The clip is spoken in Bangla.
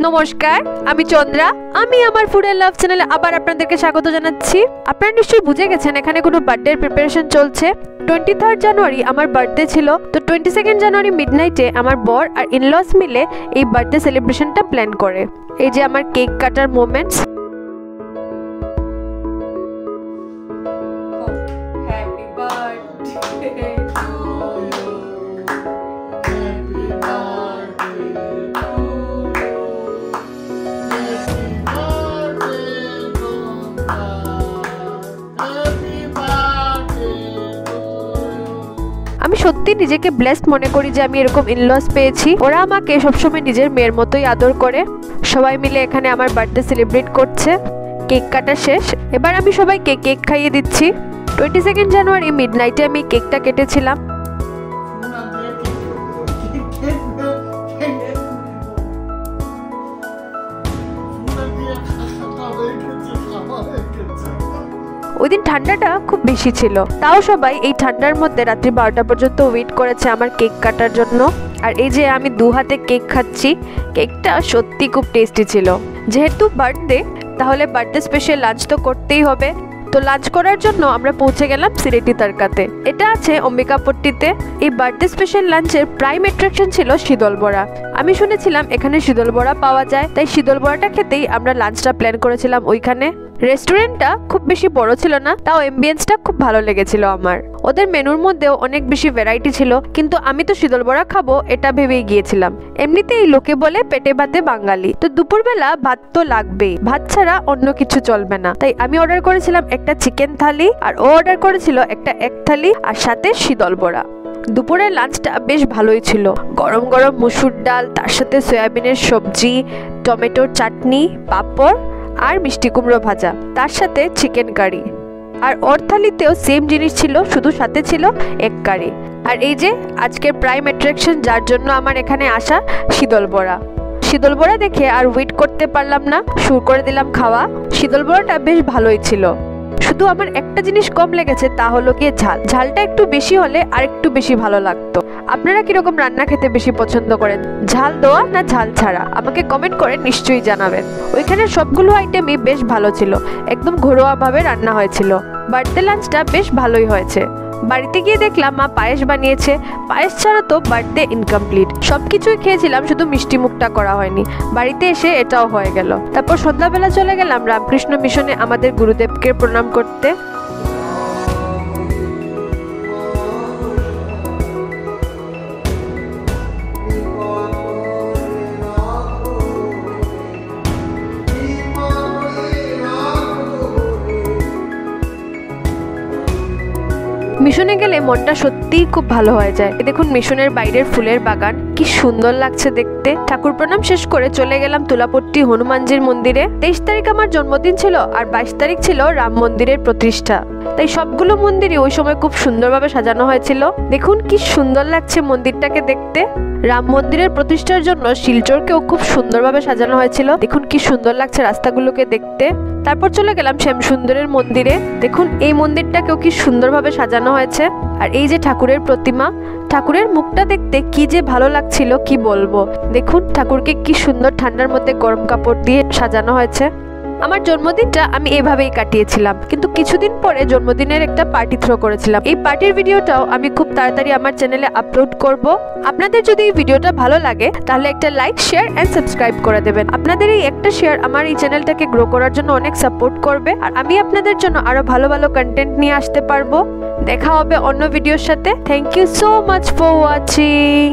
নমস্কার, আমি চন্দ্রা। আমি আমার ফুড এন্ড লাভ চ্যানেলে আবার আপনাদেরকে স্বাগত জানাচ্ছি। আপনারা নিশ্চয়ই বুঝে গেছেন এখানে কোনো বার্থডে প্রিপারেশন চলছে। 23 জানুয়ারি আমার বার্থডে ছিল, তো 22 জানুয়ারি মিডনাইটে আমার বর আর ইনলস মিলে এই বার্থডে সেলিব্রেশনটা প্ল্যান করে। এই যে আমার কেক কাটার মোমেন্টস। আমি সত্যি নিজেকে ব্লেসড মনে করি যে আমি এরকম ইনলস পেয়েছি। ওরা আমাকে সবসময় নিজের মেয়ের মতোই আদর করে। সবাই মিলে এখানে আমার বার্থডে সেলিব্রেট করছে। কেক কাটা শেষ, এবার আমি সবাইকে কেক খাইয়ে দিচ্ছি। 22 জানুয়ারি মিডনাইটে আমি কেকটা কেটেছিলাম। ওই দিন ঠান্ডাটা খুব বেশি ছিল, তাও সবাই এই ঠান্ডার মধ্যে রাত্রি 12টা পর্যন্ত ওয়েট করেছে আমার কেক কাটার জন্য। আর এই যে আমি দু হাতে কেক খাচ্ছি। কেকটা সত্যি খুব টেস্টি ছিল। যেহেতু বার্থডে, তাহলে বার্থডে স্পেশাল লাঞ্চ তো করতেই হবে। তো লাঞ্চ করার জন্য আমরা পৌঁছে গেলাম সিলেটি তারকাতে। এটা আছে অম্বিকাপট্টিতে। এই বার্থডে স্পেশাল লাঞ্চের প্রাইম অ্যাট্রাকশন ছিল শীতল বড়া। আমি শুনেছিলাম এখানে শীতল বড়া পাওয়া যায়, তাই শীতল বড়াটা খেতেই আমরা লাঞ্চটা প্ল্যান করেছিলাম ওইখানে। রেস্টুরেন্টটা খুব বেশি বড় ছিল না, তাও এমবিয়েন্সটা খুব ভালো লেগেছিল আমার। ওদের মেনুর মধ্যেও অনেক বেশি ভ্যারাইটি ছিল, কিন্তু আমি তো শীতল বড়া খাবো এটা ভেবেই গিয়েছিলাম। এমনিতেই লোকে বলে পেটে ভাতে বাঙালি, তো দুপুরবেলা ভাত তো লাগবেই, ভাত ছাড়া অন্য কিছু চলবে না। তাই আমি অর্ডার করেছিলাম একটা চিকেন থালি, আর ও অর্ডার করেছিল একটা এক থালি আর সাথে শীতল বড়া। দুপুরের লাঞ্চটা বেশ ভালোই ছিল। গরম গরম মুসুর ডাল, তার সাথে সয়াবিনের সবজি, টমেটোর চাটনি, পাঁপড় আর মিষ্টি কুমড়ো ভাজা, তার সাথে চিকেন কারি। আর ওর থালিতেও সেম জিনিস ছিল, শুধু সাথে ছিল এক কারি। আর এই যে আজকের প্রাইম অ্যাট্রাকশন, যার জন্য আমার এখানে আসা, শীতল বড়া। শীতল বড়া দেখে আর ওয়েট করতে পারলাম না, শুরু করে দিলাম খাওয়া। শীতল বড়াটা বেশ ভালোই ছিল, শুধু আমার একটা জিনিস কম লেগেছে, তা হলো গিয়ে ঝাল। ঝালটা একটু বেশি হলে আর একটু বেশি ভালো লাগতো। আপনারা কিরকম রান্না খেতে বেশি পছন্দ করেন, ঝাল দেওয়া না ঝাল ছাড়া? আমাকে কমেন্ট করে নিশ্চয়ই জানাবেন। ওইখানে সবগুলো আইটেমই বেশ ভালো ছিল, একদম ঘরোয়াভাবে রান্না হয়েছিল। বার্থডে লাঞ্চটা বেশ ভালোই হয়েছে। বাড়িতে গিয়ে দেখলাম মা পায়েস বানিয়েছে। পায়েস ছাড়া তো বার্থডে ইনকমপ্লিট। সবকিছুই খেয়েছিলাম, শুধু মিষ্টি মুখটা করা হয়নি। বাড়িতে এসে এটাও হয়ে গেল। তারপর সন্ধ্যাবেলা চলে গেলাম রামকৃষ্ণ মিশনে আমাদের গুরুদেবকে প্রণাম করতে। মিশনে গেলে মনটা সত্যিই খুব ভালো হয়ে যায়। দেখুন মিশনের বাইরের ফুলের বাগান কি সুন্দর লাগছে দেখতে। ঠাকুর প্রণাম শেষ করে চলে গেলাম তুলাপট্টি হনুমানজির মন্দিরে। 23 তারিখ আমার জন্মদিন ছিল, আর 22 তারিখ ছিল রাম মন্দিরের প্রতিষ্ঠা। তাই সবগুলো মন্দিরই ওই সময় খুব সুন্দরভাবে সাজানো হয়েছিল। দেখুন কি সুন্দর লাগছে মন্দিরটাকে দেখতে। রাম মন্দিরের প্রতিষ্ঠার জন্য শিলচরকেও খুব সুন্দরভাবে সাজানো হয়েছিল। দেখুন কি সুন্দর লাগছে রাস্তাগুলোকে দেখতে। তারপর চলে গেলাম শ্যামসুন্দরের মন্দিরে। দেখুন এই মন্দিরটাকেও কি সুন্দরভাবে সাজানো হয়েছে। আর এই যে ঠাকুরের প্রতিমা, ঠাকুরের মুখটা দেখতে কি যে ভালো লাগছিল কি বলবো। দেখুন ঠাকুরকে কি সুন্দর ঠান্ডার মধ্যে গরম কাপড় দিয়ে সাজানো হয়েছে। আমার জন্মদিনটা আমি এভাবেই কাটিয়েছিলাম, কিন্তু কিছুদিন পরে জন্মদিনের একটা পার্টি থ্রো করেছিলাম। এই পার্টির ভিডিওটাও আমি খুব তাড়াতাড়ি আমার চ্যানেলে আপলোড করব। আপনাদের যদি এই ভিডিওটা ভালো লাগে তাহলে একটা লাইক, শেয়ার এন্ড সাবস্ক্রাইব করে দেবেন। আপনাদের এই একটা শেয়ার আমার এই চ্যানেলটাকে গ্রো করার জন্য অনেক সাপোর্ট করবে, আর আমি আপনাদের জন্য আরো ভালো ভালো কন্টেন্ট নিয়ে আসতে পারবো। দেখা হবে অন্য ভিডিওর সাথে। Thank you so much for watching.